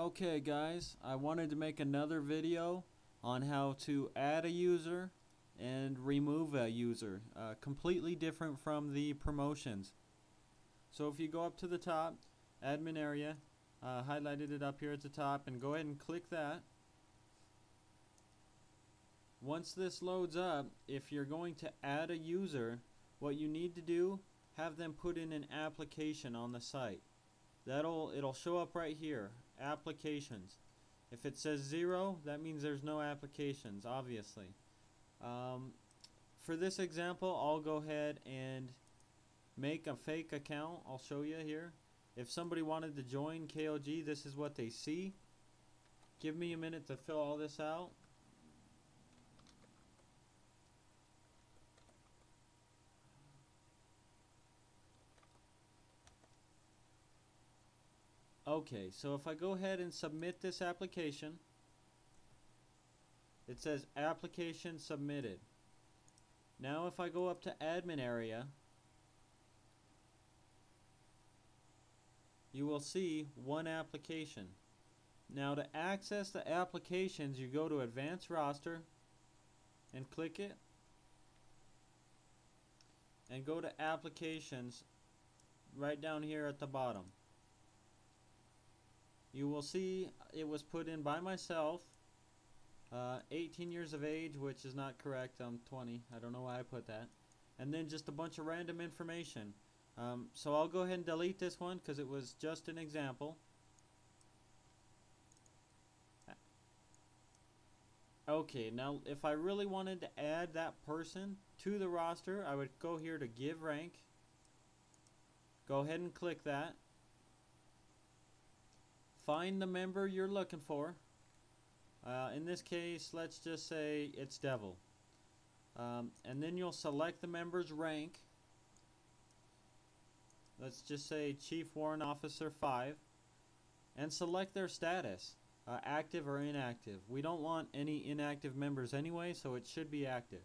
Okay guys, I wanted to make another video on how to add a user and remove a user, completely different from the promotions. So if you go up to the top, admin area, highlighted it up here at the top, and go ahead and click that. Once this loads up, if you're going to add a user, what you need to do, have them put in an application on the site. It'll show up right here, applications. If it says 0, that means there's no applications, obviously. For this example, I'll go ahead and make a fake account. I'll show you here. If somebody wanted to join KOG, this is what they see. Give me a minute to fill all this out. Okay, so if I go ahead and submit this application, it says application submitted. Now if I go up to admin area, you will see one application. Now to access the applications, you go to advanced roster and click it and go to applications right down here at the bottom. You will see it was put in by myself, 18 years of age, which is not correct. I'm 20. I don't know why I put that. And then just a bunch of random information. So I'll go ahead and delete this one because it was just an example. Okay, now if I really wanted to add that person to the roster, I would go here to give rank. Go ahead and click that. Find the member you're looking for. In this case, let's just say it's Devil. And then you'll select the member's rank. Let's just say Chief Warrant Officer 5. And select their status, active or inactive. We don't want any inactive members anyway, so it should be active.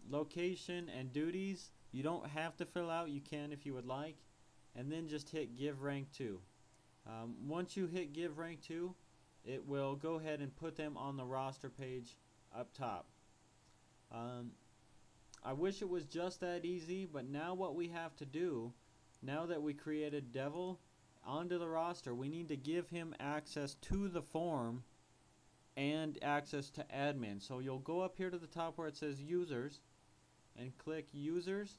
Location and duties, you don't have to fill out. You can if you would like. And then just hit give rank 2. Once you hit give rank 2, it will go ahead and put them on the roster page up top. I wish it was just that easy, but now what we have to do, now that we created Devil onto the roster, we need to give him access to the form and access to admin. So you'll go up here to the top where it says users and click users.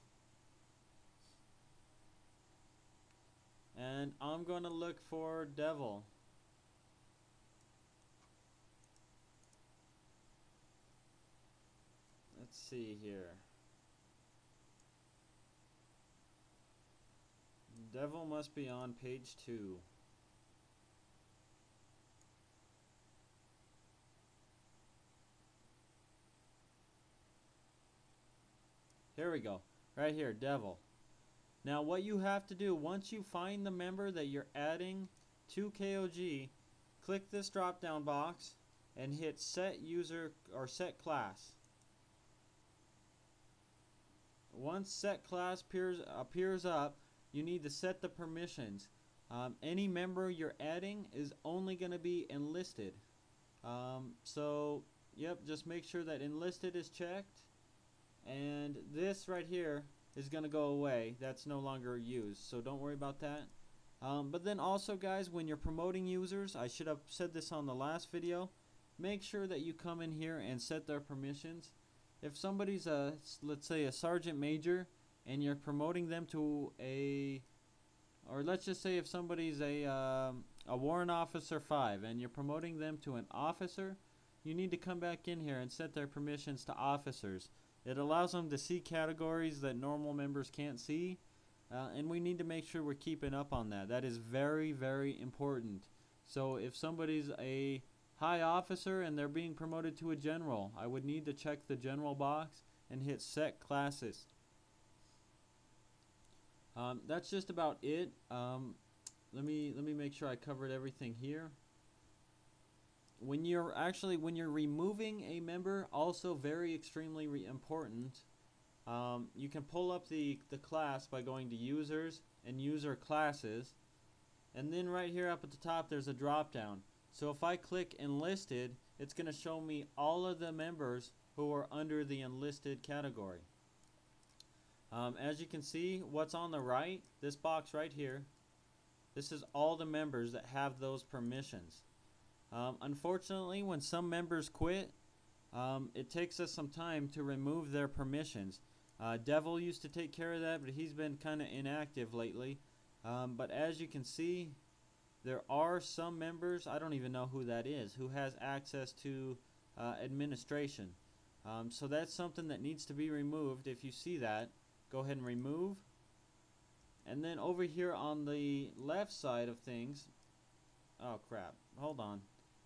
And I'm going to look for Devil. Let's see here. Devil must be on page 2. Here we go. Right here, Devil. Now what you have to do, once you find the member that you're adding to KOG, click this drop down box and hit set user or set class. Once set class appears up, you need to set the permissions. Any member you're adding is only going to be enlisted. So yep, just make sure that enlisted is checked, and this right here is going to go away. That's no longer used, so don't worry about that. But then also guys, when you're promoting users, I should have said this on the last video, make sure that you come in here and set their permissions. If somebody's let's say a sergeant major and you're promoting them to or let's just say if somebody's a warrant officer 5 and you're promoting them to an officer, you need to come back in here and set their permissions to officers. It allows them to see categories that normal members can't see, and we need to make sure we're keeping up on that. That is very, very important. So if somebody's a high officer and they're being promoted to a general, I would need to check the general box and hit set classes. That's just about it. Let me make sure I covered everything here. When you're removing a member, also very extremely important, you can pull up the class by going to users and user classes, And then right here up at the top there's a drop down. So if I click enlisted, it's going to show me all of the members who are under the enlisted category. As you can see, what's on the right, this box right here, this is all the members that have those permissions. Unfortunately, when some members quit, it takes us some time to remove their permissions. Devil used to take care of that, but he's been kind of inactive lately. But as you can see, there are some members, I don't even know who that is, who has access to administration. So that's something that needs to be removed. If you see that, go ahead and remove. And then over here on the left side of things, oh crap, hold on.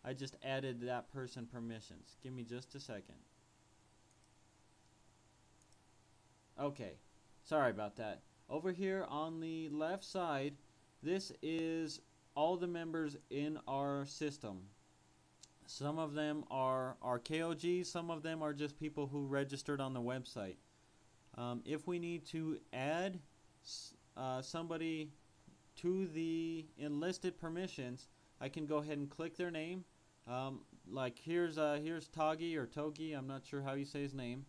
I just added that person permissions. Give me just a second. Okay, sorry about that. Over here on the left side, this is all the members in our system. Some of them are KOGs, some of them are just people who registered on the website. If we need to add somebody to the enlisted permissions, I can go ahead and click their name. Like here's Toggy or Togi, I'm not sure how you say his name.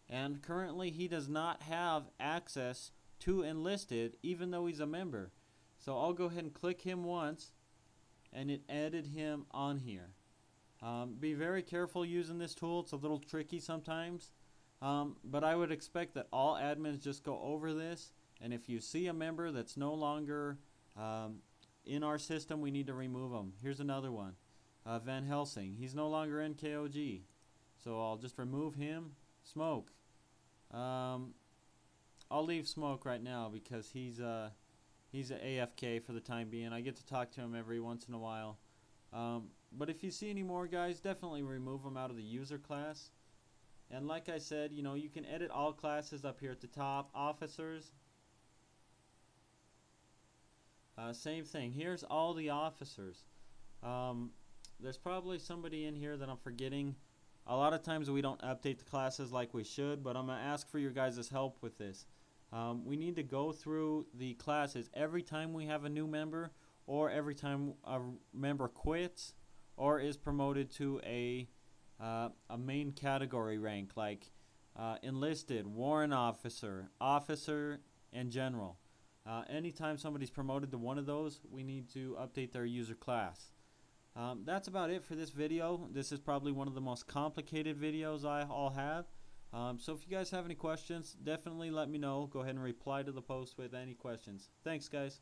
And currently he does not have access to enlisted even though he's a member. So I'll go ahead and click him once and it added him on here. Be very careful using this tool, it's a little tricky sometimes. But I would expect that all admins just go over this, and if you see a member that's no longer in our system, we need to remove them. Here's another one, Van Helsing. He's no longer in KOG, so I'll just remove him. Smoke. I'll leave Smoke right now because he's a AFK for the time being. I get to talk to him every once in a while. But if you see any more guys, definitely remove them out of the user class. And like I said, you know, you can edit all classes up here at the top. Officers. Same thing. Here's all the officers. There's probably somebody in here that I'm forgetting. A lot of times we don't update the classes like we should, but I'm going to ask for your guys' help with this. We need to go through the classes every time we have a new member, or every time a member quits or is promoted to a main category rank, like enlisted, warrant officer, officer, and general. Anytime somebody's promoted to one of those, we need to update their user class. That's about it for this video. This is probably one of the most complicated videos I'll have. So if you guys have any questions, definitely let me know. Go ahead and reply to the post with any questions. Thanks, guys.